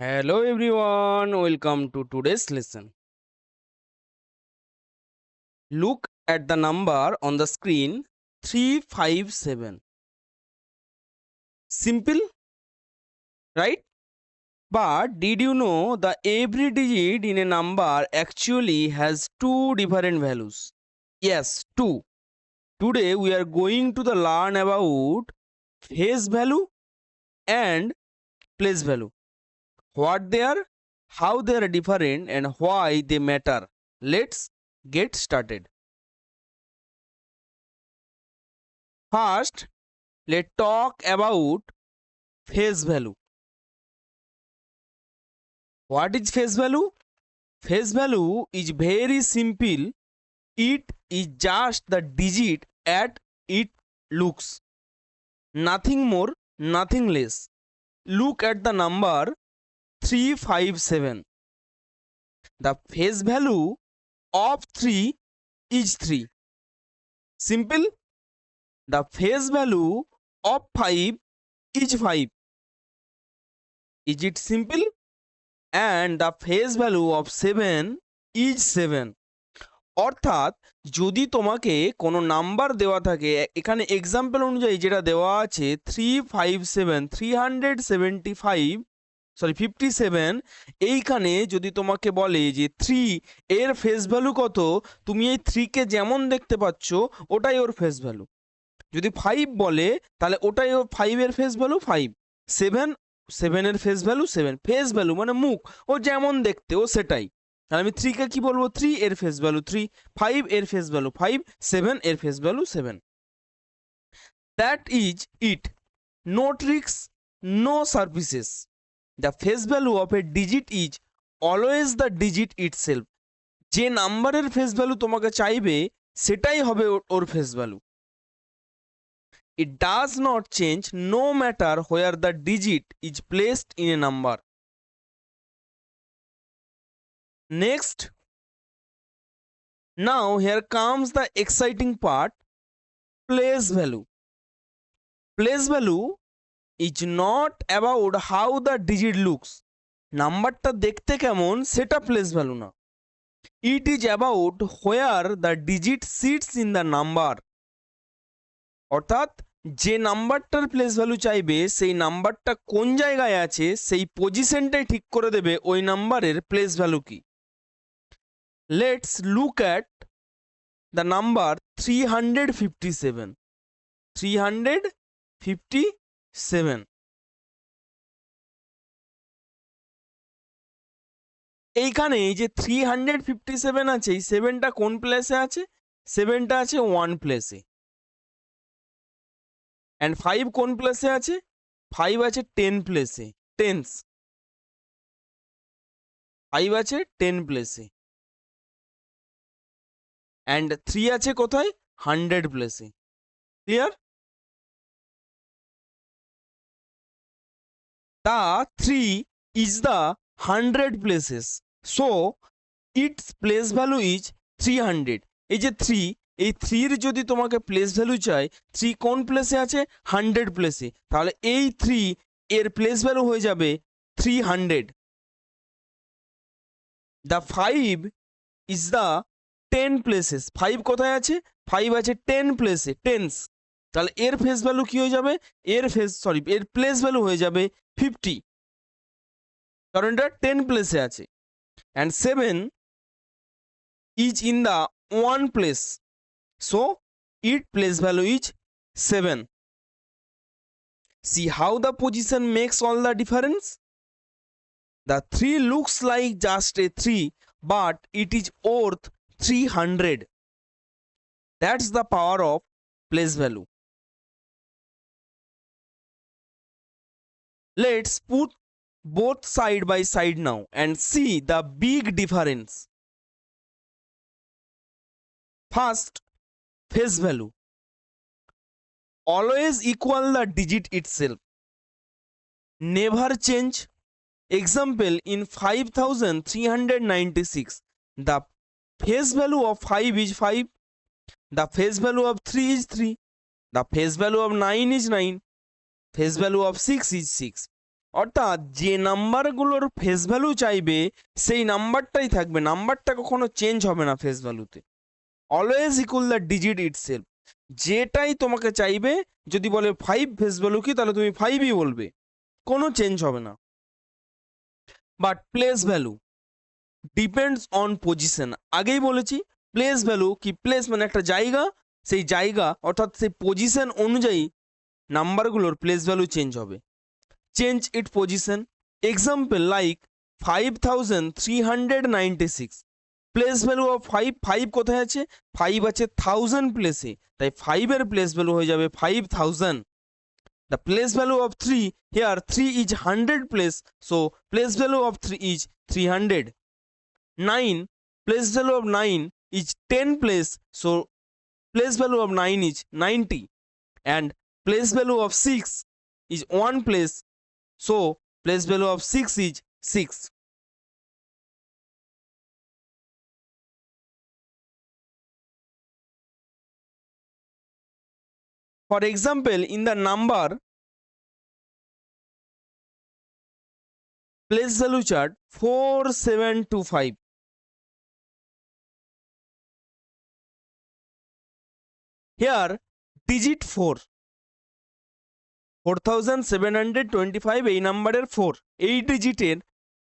Hello everyone, welcome to today's lesson. Look at the number on the screen 357. Simple, right? But did you know that every digit in a number actually has two different values? Yes, two. Today we are going to learn about face value and place value. What they are, how they are different and why they matter. Let's get started. First, let's talk about face value. What is face value? Face value is very simple. It is just the digit at it looks. Nothing more, nothing less. Look at the number 357. The face value of 3 is 3. Simple. The face value of 5 is 5. Is it simple? And the face value of 7 is 7. অর্থাৎ যদি তোমাকে কোনো number দেওয়া থাকে, এখানে example অনুযায়ী যেটা দেওয়া আছে 57, এইখানে যদি তোমাকে বলে যে 3 এর ফেস ভ্যালু কত, তুমি এই 3 কে যেমন দেখতে পাচ্ছ ওটাই ওর ফেস ভ্যালু। যদি 5 বলে তাহলে ওটাই ও 5 এর ফেস ভ্যালু 5, 7 এর ফেস ভ্যালু 7। ফেস ভ্যালু মানে মুখ, ও যেমন দেখতে ও সেটাই। তাহলে আমি 3 কে কি বলবো? 3 এর ফেস ভ্যালু 3, 5 এর ফেস ভ্যালু 5, 7 এর face value 7। That is it. No tricks, no services. The face value of a digit is always the digit itself. যে নাম্বারের ফেস ভ্যালু তোমাকে চাইবে সেটাই হবে ওর face value. It does not change no matter where the digit is placed in a number. Next, now here comes the exciting part, place value. Place value is not about how the digit looks. নাম্বারটা দেখতে কেমন সেটা place value না। It is about where the digit sits in the number. অর্থাৎ যে নাম্বারটার place value চাইবে সেই নাম্বারটা কোন জায়গায় আছে সেই পজিশনটাই ঠিক করে দেবে ওই নাম্বারের প্লেস ভ্যালু কি। Let's look at the number 357। এইখানে এই যে 357 আছে, এই 7টা কোন প্লেসে আছে? 7টা আছে 1 প্লেসে। অ্যান্ড 5 কোন প্লেসে আছে? 5 আছে 10 প্লেসে। 5 আছে 10 প্লেসে। অ্যান্ড 3 আছে কোথায়? 100 প্লেসে। Clear? The 3 is the 100 places. So its place value is 300. এই যে 3, এই 3 যদি তোমাকে প্লেস ভ্যালু চাই, 3 কোন প্লেসে আছে? 100 প্লেসে। তাহলে এই 3 এর প্লেস ভ্যালু হয়ে যাবে 300। The 5 is the 10 places. 5 কোথায় আছে? 5 আছে 10 প্লেসে, টেন্স। তাহলে এর ফেস ভ্যালু কি হয়ে যাবে? এর প্লেস ভ্যালু হয়ে যাবে 50, কারণ এটা 10 প্লেসে আছে। And 7 is in the 1 place, so it place value is 7। See how the position makes all the difference? The 3 looks like just a 3, but it is worth 300. That's the power of place value. Let's put both side by side now and see the big difference. First, face value. Always equal the digit itself. Never change. Example, in 5396, the face value of 5 is 5. The face value of 3 is 3. The face value of 9 is 9. Face value of 6 is 6. অর্থাৎ যে নাম্বারগুলোর face value চাইবে সেই নাম্বারটাই থাকবে, নাম্বারটা কখনো change হবে না face ভ্যালুতে। Always equal the digit itself, যেটাই তোমাকে চাইবে, যদি বলে 5 ফেস ভ্যালু কি, তাহলে তুমি 5ই বলবে, কোনো চেঞ্জ হবে না। But place value depends on position, আগেই বলেছি প্লেস ভ্যালু কি, প্লেস মানে একটা জায়গা, সেই জায়গা অর্থাৎ সেই পজিশন অনুযায়ী নাম্বারগুলোর প্লেস ভ্যালু চেঞ্জ হবে। Change it position, example like 5396, place value of 5, 5 কোথায় আছে, 5 আছে 1000 প্লেসে, তাই 5 এর প্লেস ভ্যালু হয়ে যাবে 5000। The place value of 3, here 3 is 100 place, so place value of 3 is 300। 9, place value of 9 is 10 place, so place value of 9 is 90, and place value of 6 is 1 place, so place value of 6 is 6. For example, in the number place value chart 4725, here digit 4, 4725 এই নাম্বারের 4, এই ডিজিটের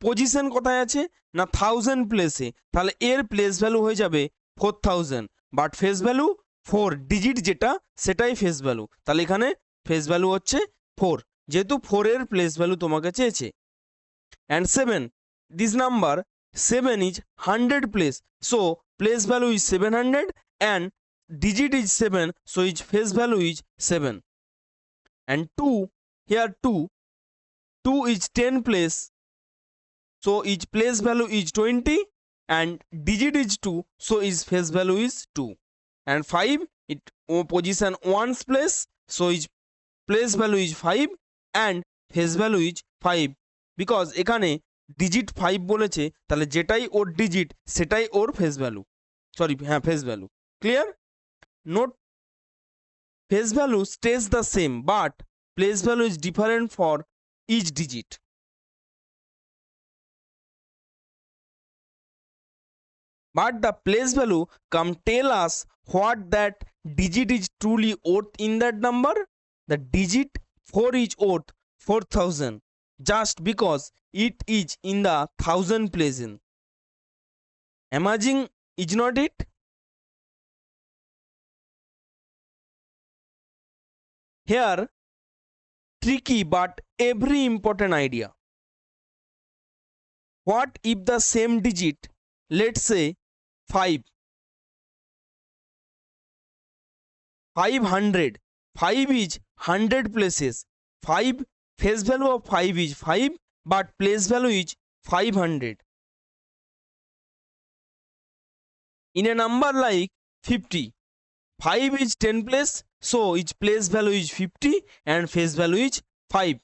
position কোথায় আছে না 1000 প্লেসে, তাহলে এর প্লেস ভ্যালু হয়ে যাবে 4000, বাট ফেস ভ্যালু 4, ডিজিট যেটা সেটাই ফেস ভ্যালু, তাহলে এখানে ফেস ভ্যালু হচ্ছে 4, যেহেতু 4 এর প্লেস ভ্যালু তোমাকে চেয়েছে। And 7, this number 7 is 100 place, so place value is 700 and digit is 7, so its face value is 7. And 2, here 2 is 10 place, so its place value is 20, and digit is 2, so its face value is 2. And 5, it position 1's place, so its place value is 5 and face value is 5, because এখানে digit 5 বলেছে, তাহলে যেটাই ওর digit সেটাই ওর face value, sorry হ্যাঁ face value, clear? Note, face value stays the same, but place value is different for each digit. But the place value come tell us what that digit is truly worth in that number. The digit 4 is worth 4000 just because it is in the 1000 place in. Amazing, is not it? Here, tricky but every important idea. What if the same digit, let's say 5, 500, 5 is 100 places, 5 face value of 5 is 5, but place value is 500. In a number like 50, 5 is 10 place, so its place value is 50 and face value is 5.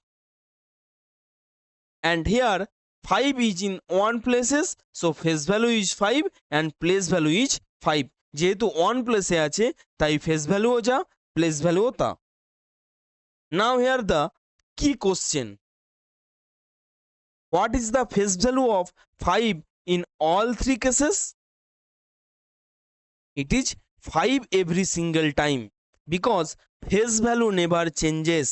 And here 5 is in 1 places, so face value is 5 and place value is 5. যেহেতু 1 প্লেসে আছে তাই face ভ্যালুও যা, place ভ্যালুও তা। নাও here the কি question, what is the face value of 5 in all 3 cases? It is 5 every single time, because face value never changes,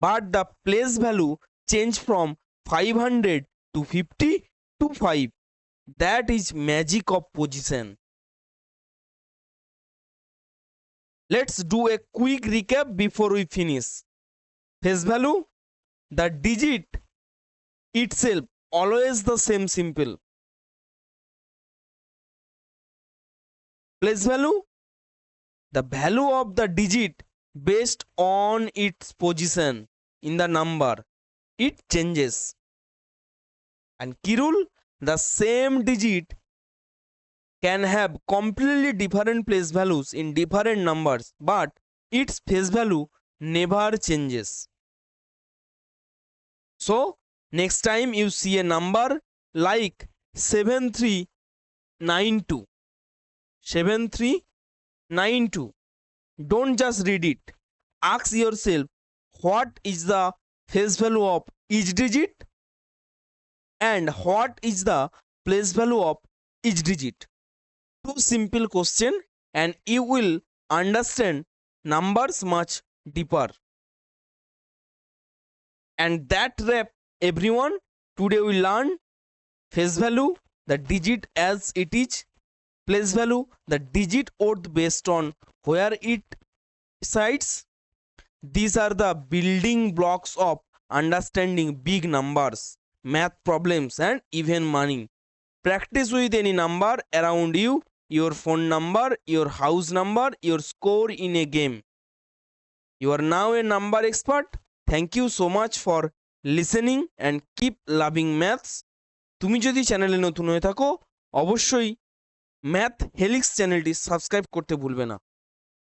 but the place value change from 500 to 50 to 5. That is magic of position. Let's do a quick recap before we finish. Face value, the digit itself always the same, simple. Place value, the value of the digit based on its position in the number, it changes. And key rule, the same digit can have completely different place values in different numbers, but its face value never changes. So next time you see a number like 7392, 7392, don't just read it, ask yourself what is the face value of each digit and what is the place value of each digit. Two simple question and you will understand numbers much deeper. And that wrap everyone. Today we learn face value, the digit as it is, place value, the digit worth based on where it sites. These are the building blocks of understanding big numbers, math problems, and even money. Practice with any number around you, your phone number, your house number, your score in a game. You are now a number expert. Thank you so much for listening and keep loving maths. তুমি যদি চ্যানেলে নতুন হয়ে থাকো অবশ্যই math helix চ্যানেলটি subscribe করতে ভুলবে না।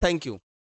Thank you.